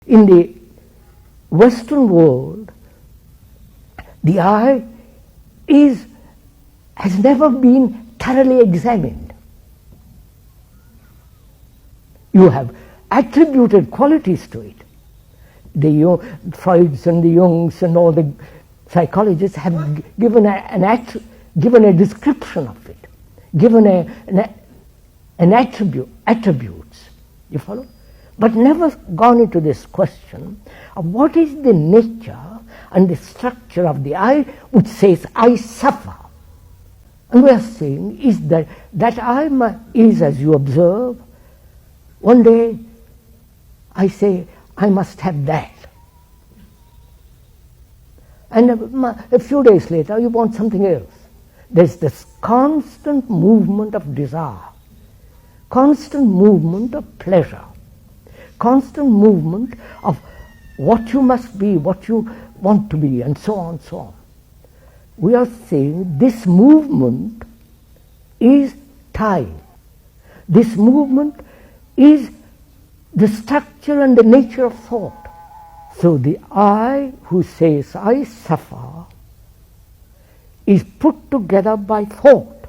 In the Western world, the I has never been thoroughly examined. You have attributed qualities to it. The Freuds and the Jungs and all the psychologists have given a description of it, given an attributes. You follow? But never gone into this question of what is the nature and the structure of the I, which says I suffer. And we are saying is that I is, as you observe, one day I say I must have that. And a few days later you want something else. There's this constant movement of desire, constant movement of pleasure, constant movement of what you must be, what you want to be, and so on, so on. We are saying this movement is time. This movement is the structure and the nature of thought. So the I who says I suffer is put together by thought.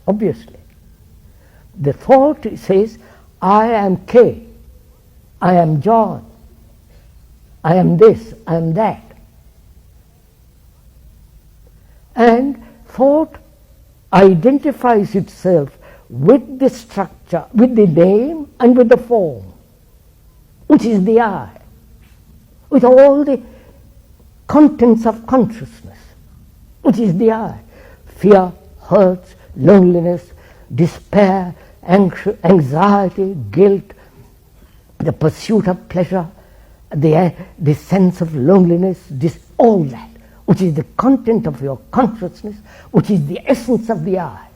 Obviously. The thought says, I am K, I am John, I am this, I am that. And thought identifies itself with the structure, with the name and with the form, which is the I, with all the contents of consciousness, which is the I. Fear, hurt, loneliness, despair, anxiety, guilt, the pursuit of pleasure, the sense of loneliness, all that, which is the content of your consciousness, which is the essence of the I.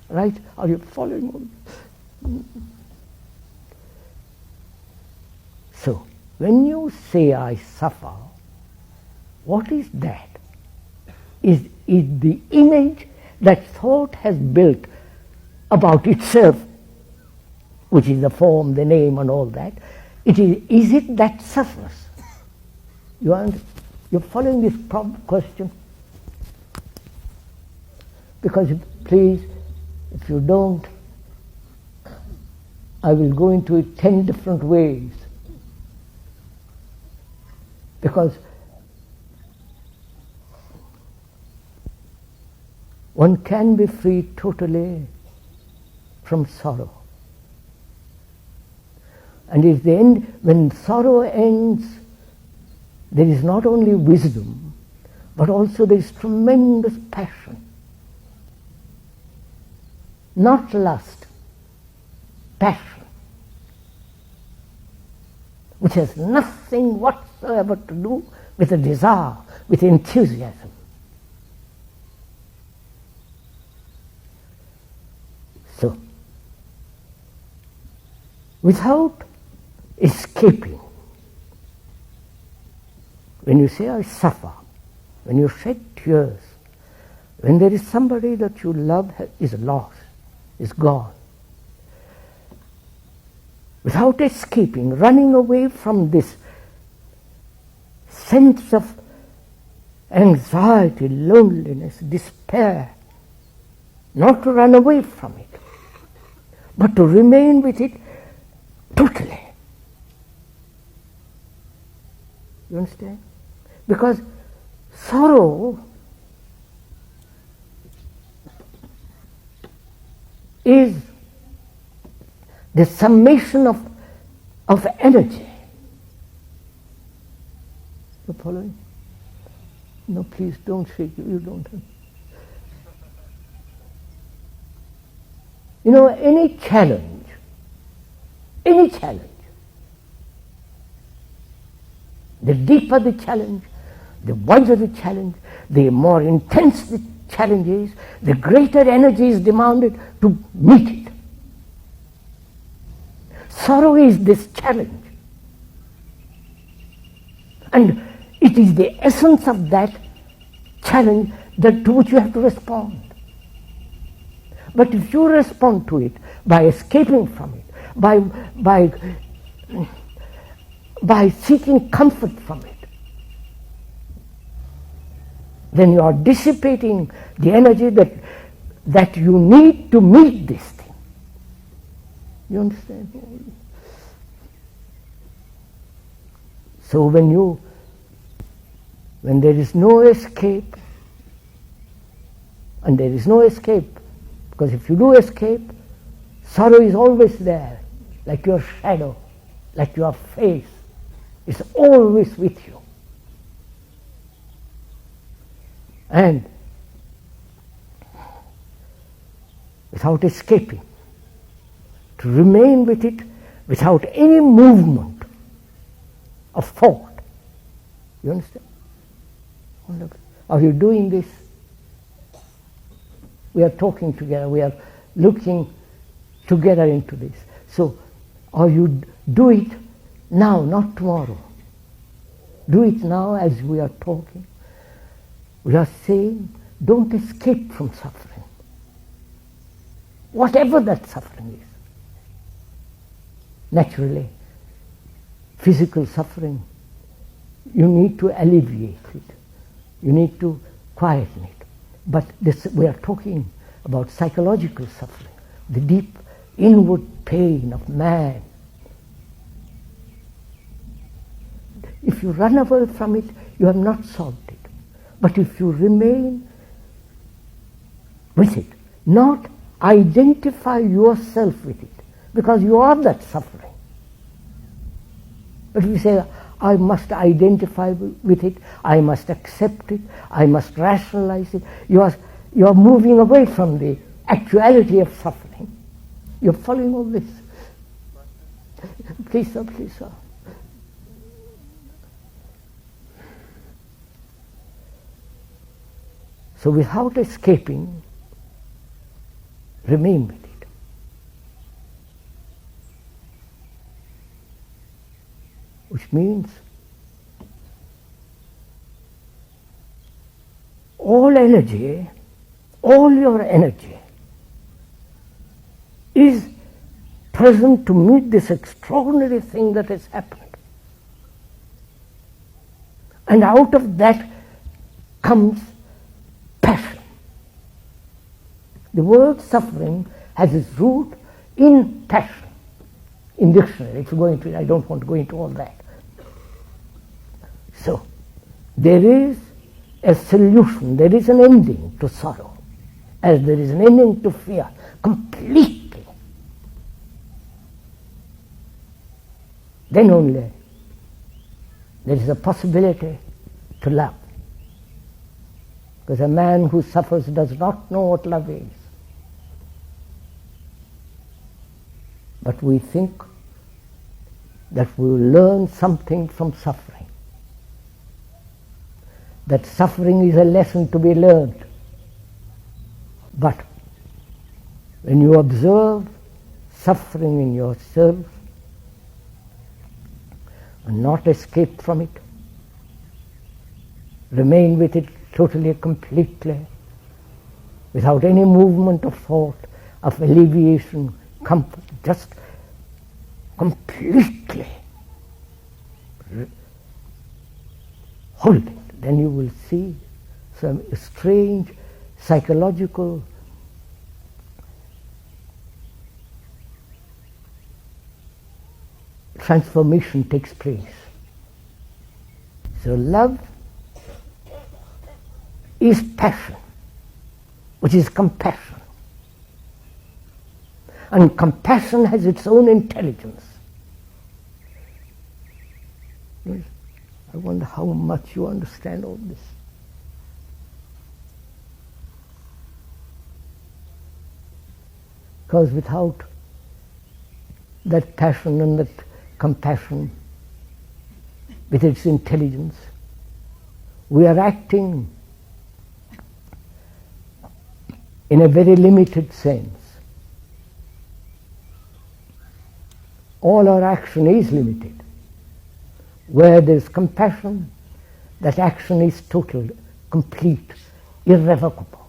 Right? Are you following? So, when you say I suffer, what is that? Is the image that thought has built about itself, which is the form, the name and all that, is it that suffers? You're following this question? Because please, if you don't, I will go into it 10 different ways. Because one can be free totally from sorrow. And at the end, when sorrow ends, there is not only wisdom, but also there is tremendous passion. Not lust, passion, which has nothing whatsoever to do with a desire, with enthusiasm. So, without escaping, when you say I suffer, when you shed tears, when there is somebody that you love is lost, is gone, without escaping, running away from this sense of anxiety, loneliness, despair, not to run away from it, but to remain with it totally. You understand? Because sorrow is the summation of energy. You following? No, please don't shake. You don't. You know, any challenge, the deeper the challenge, the wider the challenge, the more intense the challenge is, the greater energy is demanded to meet it. Sorrow is this challenge. And it is the essence of that challenge to which you have to respond. But if you respond to it by escaping from it, by seeking comfort from it, then you are dissipating the energy that you need to meet this thing. You understand? So when there is no escape, and there is no escape, because if you do escape, sorrow is always there, like your shadow, like your face. It's always with you. And without escaping, to remain with it without any movement of thought. You understand? Are you doing this? We are talking together, we are looking together into this. So, or you do it now, not tomorrow. Do it now as we are talking. We are saying, don't escape from suffering. Whatever that suffering is. Naturally, physical suffering, you need to alleviate it. You need to quieten it. But this, we are talking about psychological suffering, the deep inward pain of man. If you run away from it, you have not solved it. But if you remain with it, not identify yourself with it, because you are that suffering. But if you say, I must identify with it, I must accept it, I must rationalize it, you are moving away from the actuality of suffering. You're following all this. Please, sir, please, sir. So without escaping, remain with it. Which means all energy, all your energy is present to meet this extraordinary thing that has happened. And out of that comes passion. The word suffering has its root in passion. In dictionary, if you go into it, I don't want to go into all that. So, there is a solution, there is an ending to sorrow, as there is an ending to fear, completely. Then only there is a possibility to love. Because a man who suffers does not know what love is. But we think that we will learn something from suffering. That suffering is a lesson to be learned. But when you observe suffering in yourself and not escape from it, remain with it totally, completely, without any movement of thought, of alleviation, comfort, just completely hold it, then you will see some strange psychological transformation takes place. So love is passion, which is compassion. And compassion has its own intelligence. I wonder how much you understand all this. Because without that passion and that compassion, with its intelligence, we are acting in a very limited sense. All our action is limited. Where there is compassion, that action is total, complete, irrevocable.